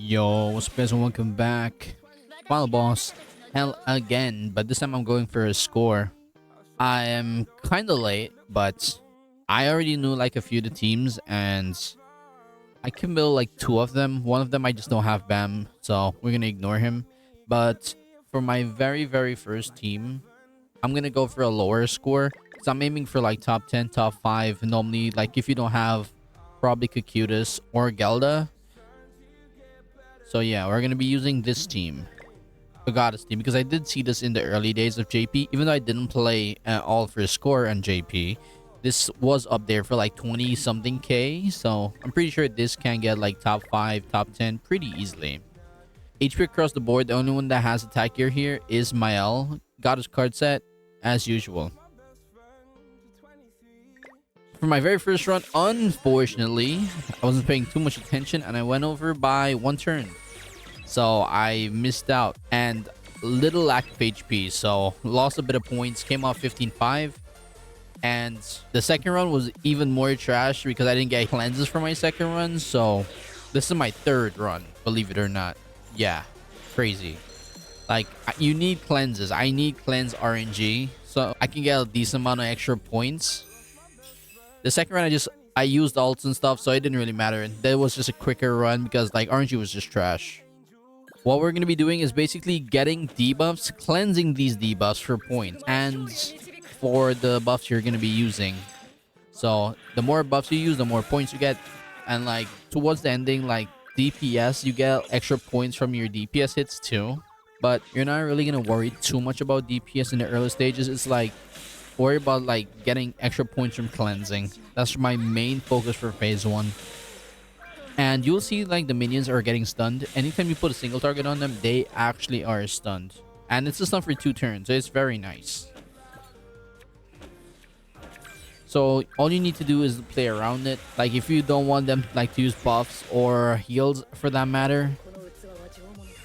Yo, what's up guys and welcome back. Final boss, hell again, but this time I'm going for a score. I am kinda late, but I already knew like a few of the teams and I can build like two of them. One of them I just don't have Bam, so we're gonna ignore him. But for my very first team, I'm gonna go for a lower score. Because I'm aiming for like top 10, top 5. Normally, like if you don't have probably Kakutas or Gelda. So yeah, we're gonna be using this team, the Goddess team, because I did see this in the early days of JP. Even though I didn't play all for score on JP, this was up there for like 20 something K. So I'm pretty sure this can get like top 5, top 10 pretty easily. HP across the board. The only one that has attack gear here is Mael. Goddess card set as usual. For my very first run, unfortunately, I wasn't paying too much attention and I went over by one turn. So I missed out and little lack of HP. So lost a bit of points, came off 15-5. And the second run was even more trash because I didn't get cleanses for my second run. So this is my third run, believe it or not. Yeah, crazy. Like, you need cleanses. I need cleanse RNG so I can get a decent amount of extra points. The second run, I used ults and stuff, so it didn't really matter. That was just a quicker run because like RNG was just trash. What we're going to be doing is basically getting debuffs, cleansing these debuffs for points and for the buffs you're going to be using. So the more buffs you use, the more points you get. And like towards the ending, like DPS, you get extra points from your DPS hits too. But you're not really going to worry too much about DPS in the early stages. It's like worry about like getting extra points from cleansing. That's my main focus for phase 1. And you'll see like the minions are getting stunned. Anytime you put a single target on them, they actually are stunned. And it's a stun for 2 turns, so it's very nice. So all you need to do is play around it. Like if you don't want them like to use buffs or heals for that matter,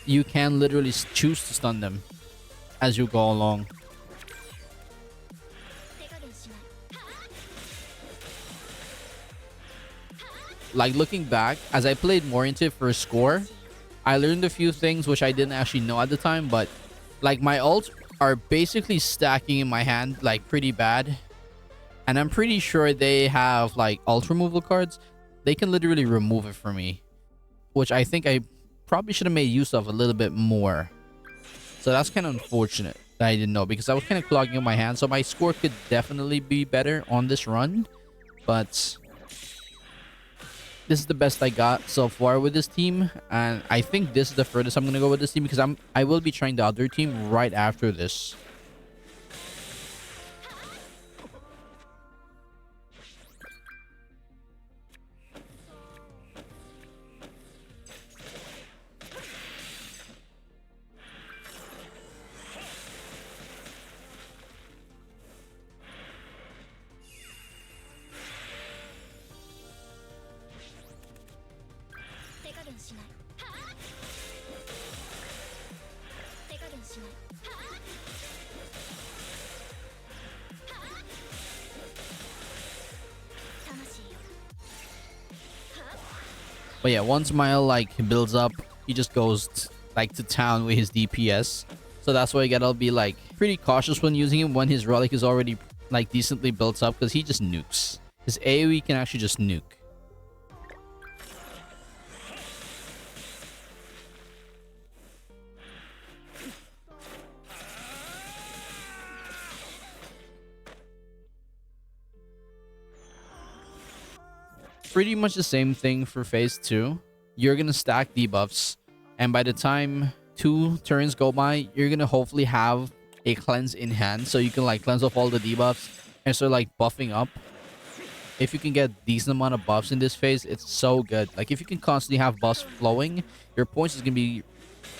you can literally choose to stun them as you go along. Like looking back, as I played more into it for a score, I learned a few things which I didn't actually know at the time. But like my ults are basically stacking in my hand like pretty bad. And I'm pretty sure they have like ult removal cards. They can literally remove it for me, which I think I probably should have made use of a little bit more. So that's kind of unfortunate that I didn't know because I was kind of clogging up my hand. So my score could definitely be better on this run. But this is the best I got so far with this team. And I think this is the furthest I'm going to go with this team because I will be trying the other team right after this. But yeah, once Mile like builds up, he just goes like to town with his DPS. So that's why I gotta be like pretty cautious when using him when his relic is already like decently built up because he just nukes. His AoE can actually just nuke. Pretty much the same thing for phase 2. You're gonna stack debuffs, and by the time 2 turns go by, you're gonna hopefully have a cleanse in hand, so you can like cleanse off all the debuffs and start like buffing up. If you can get decent amount of buffs in this phase, it's so good. Like if you can constantly have buffs flowing, your points is gonna be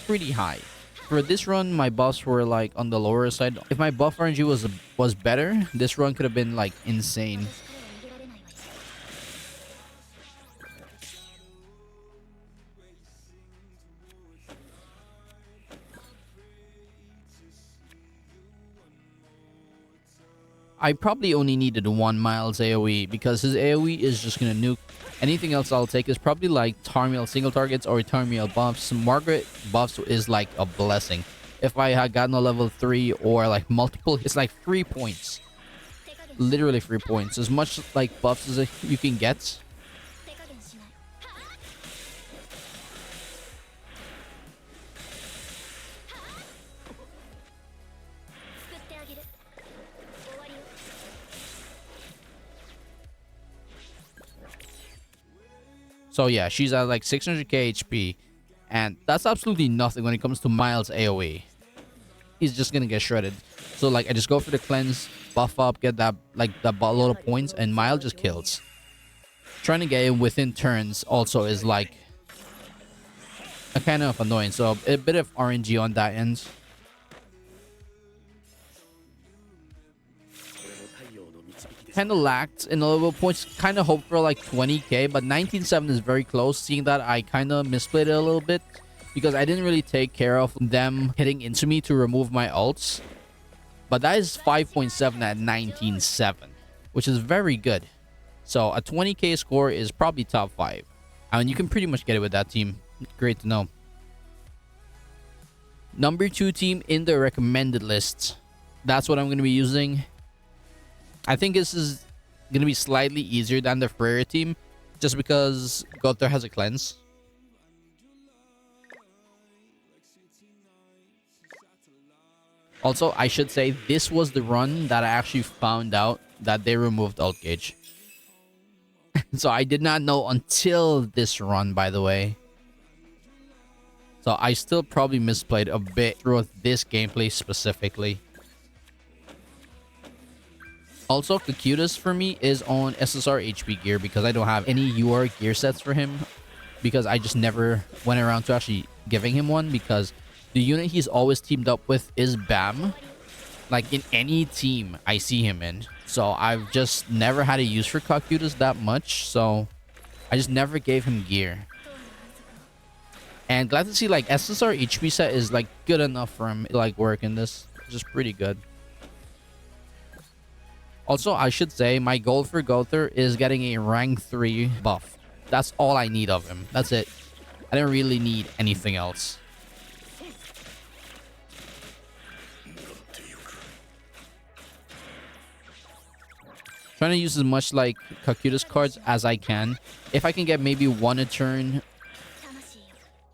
pretty high. For this run, my buffs were like on the lower side. If my buff RNG was better, this run could have been like insane. I probably only needed 1 Miles AoE because his AoE is just gonna nuke Anything else I'll take is probably like Tarmiel single targets or Tarmiel buffs. Margaret buffs is like a blessing. If I had gotten a level 3 or like multiple, it's like 3 points. Literally 3 points. As much like buffs as you can get. So yeah, she's at like 600k HP. And that's absolutely nothing when it comes to Miles AoE. He's just gonna get shredded. So like I just go for the cleanse, buff up, get that like that load of points, and Miles just kills. Trying to get him within turns also is like a kind of annoying. So a bit of RNG on that end. Kind of lacked in the level points. Kind of hoped for like 20k, but 19.7 is very close. Seeing that I kind of misplayed it a little bit because I didn't really take care of them hitting into me to remove my ults. But that is 5.7 at 19.7, which is very good. So a 20k score is probably top 5. I mean, you can pretty much get it with that team. Great to know. Number 2 team in the recommended list. That's what I'm going to be using. I think this is going to be slightly easier than the Freya team, just because Gother has a cleanse. Also, I should say this was the run that I actually found out that they removed ult gauge. So I did not know until this run, by the way. So I still probably misplayed a bit throughout this gameplay specifically. Also, Kakutas for me is on SSR HP gear because I don't have any UR gear sets for him. Because I just never went around to actually giving him one, because the unit he's always teamed up with is BAM. Like in any team I see him in. So I've just never had a use for Kakutas that much. So I just never gave him gear. And glad to see like SSR HP set is like good enough for him to like work in this. Which is pretty good. Also, I should say my goal for Gother is getting a rank 3 buff. That's all I need of him. That's it. I don't really need anything else. Trying to use as much like Kakutas cards as I can. If I can get maybe 1 a turn.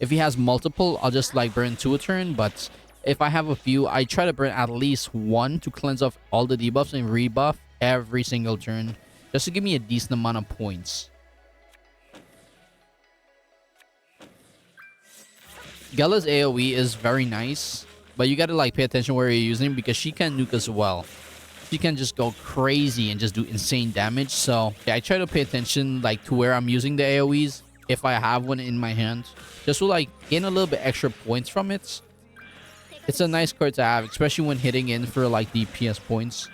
If he has multiple, I'll just like burn 2 a turn. But if I have a few, I try to burn at least 1 to cleanse off all the debuffs and rebuff every single turn, just to give me a decent amount of points. Gelda's AoE is very nice, but you gotta like pay attention where you're using it because she can nuke as well. She can just go crazy and just do insane damage. So yeah, I try to pay attention like to where I'm using the AoEs if I have one in my hand, just to like gain a little bit extra points from it. It's a nice card to have, especially when hitting in for like DPS points.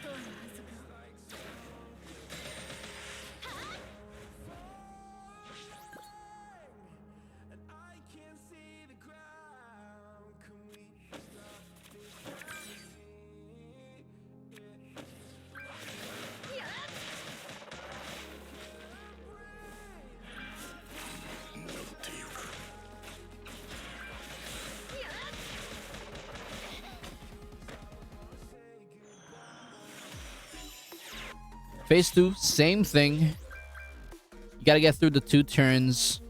Phase 2, same thing. You gotta get through the 2 turns.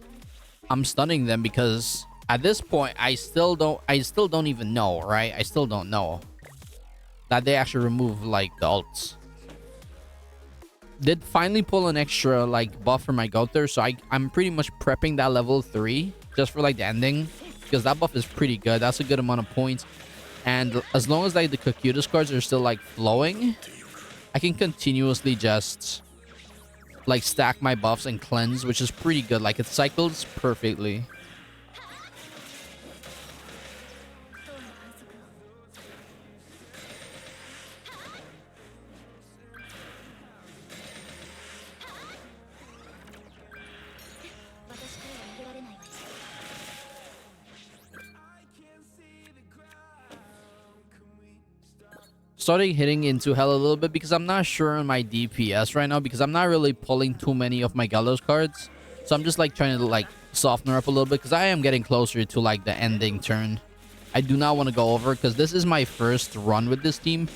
I'm stunning them because at this point I still don't even know, right? I still don't know that they actually remove like the ults. Did finally pull an extra like buff for my Gother, so I'm pretty much prepping that level 3 just for like the ending, because that buff is pretty good. That's a good amount of points, and as long as like the Kakutas cards are still like flowing, I can continuously just like stack my buffs and cleanse, which is pretty good. Like it cycles perfectly. Starting hitting into hell a little bit because I'm not sure on my DPS right now, because I'm not really pulling too many of my Gallows cards. So I'm just like trying to like soften her up a little bit because I am getting closer to like the ending turn. I do not want to go over because this is my first run with this team,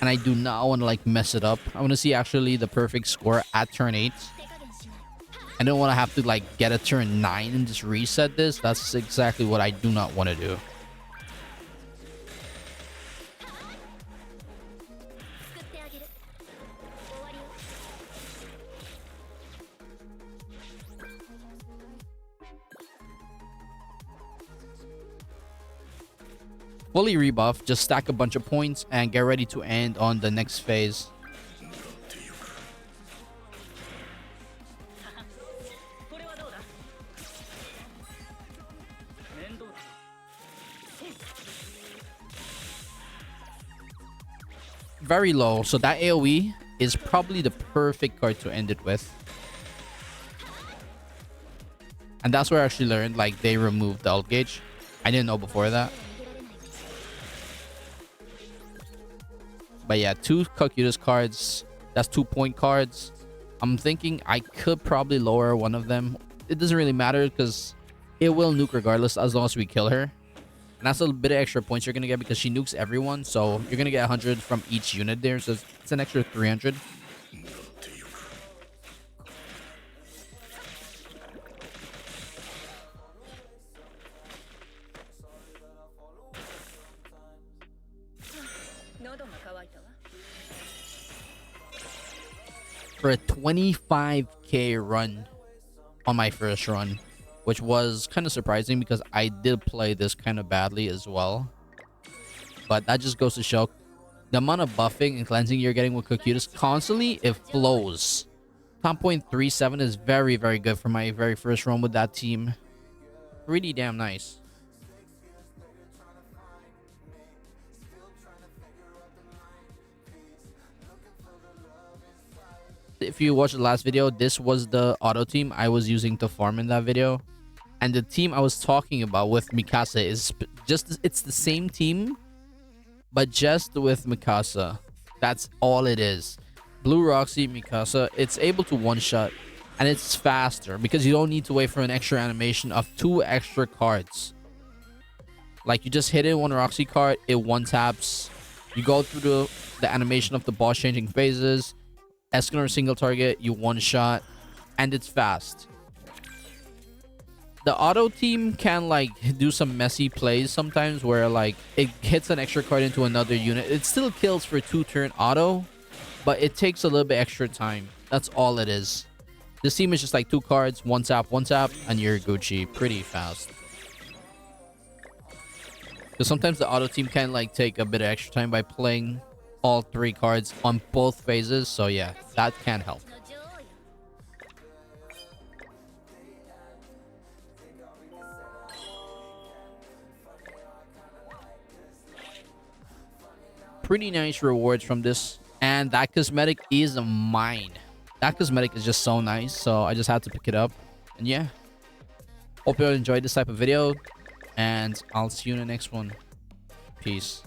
and I do not want to like mess it up. I want to see actually the perfect score at turn 8. I don't want to have to like get a turn 9 and just reset this. That's exactly what I do not want to do. Fully rebuff, just stack a bunch of points and get ready to end on the next phase. Very low, so that AoE is probably the perfect card to end it with. And that's where I actually learned like they removed the ult gauge. I didn't know before that. But yeah, 2 Calculus cards. That's 2-point cards. I'm thinking I could probably lower one of them. It doesn't really matter because it will nuke regardless as long as we kill her. And that's a bit of extra points you're going to get because she nukes everyone. So you're going to get 100 from each unit there. So it's an extra 300. For a 25k run on my first run, which was kind of surprising because I did play this kind of badly as well. But that just goes to show the amount of buffing and cleansing you're getting with Cocutus constantly, it flows. Top point 37 is very, very good for my very first run with that team. Pretty damn nice. If you watched the last video, this was the auto team I was using to farm in that video. And the team I was talking about with Mikasa is just, it's the same team, but just with Mikasa. That's all it is. Blue Roxy, Mikasa, it's able to one-shot, and it's faster because you don't need to wait for an extra animation of 2 extra cards. Like, you just hit it one Roxy card, it one-taps. You go through the animation of the boss changing phases. Escanor single target, you one-shot, and it's fast. The auto team can like do some messy plays sometimes where like it hits an extra card into another unit. It still kills for 2-turn auto, but it takes a little bit extra time. That's all it is. This team is just like 2 cards, one tap, and you're Gucci pretty fast. Because sometimes the auto team can like take a bit of extra time by playing all 3 cards on both phases. So yeah, that can help. Pretty nice rewards from this, and that cosmetic is mine. That cosmetic is just so nice, so I just had to pick it up. And yeah, hope you all enjoyed this type of video, and I'll see you in the next one. Peace.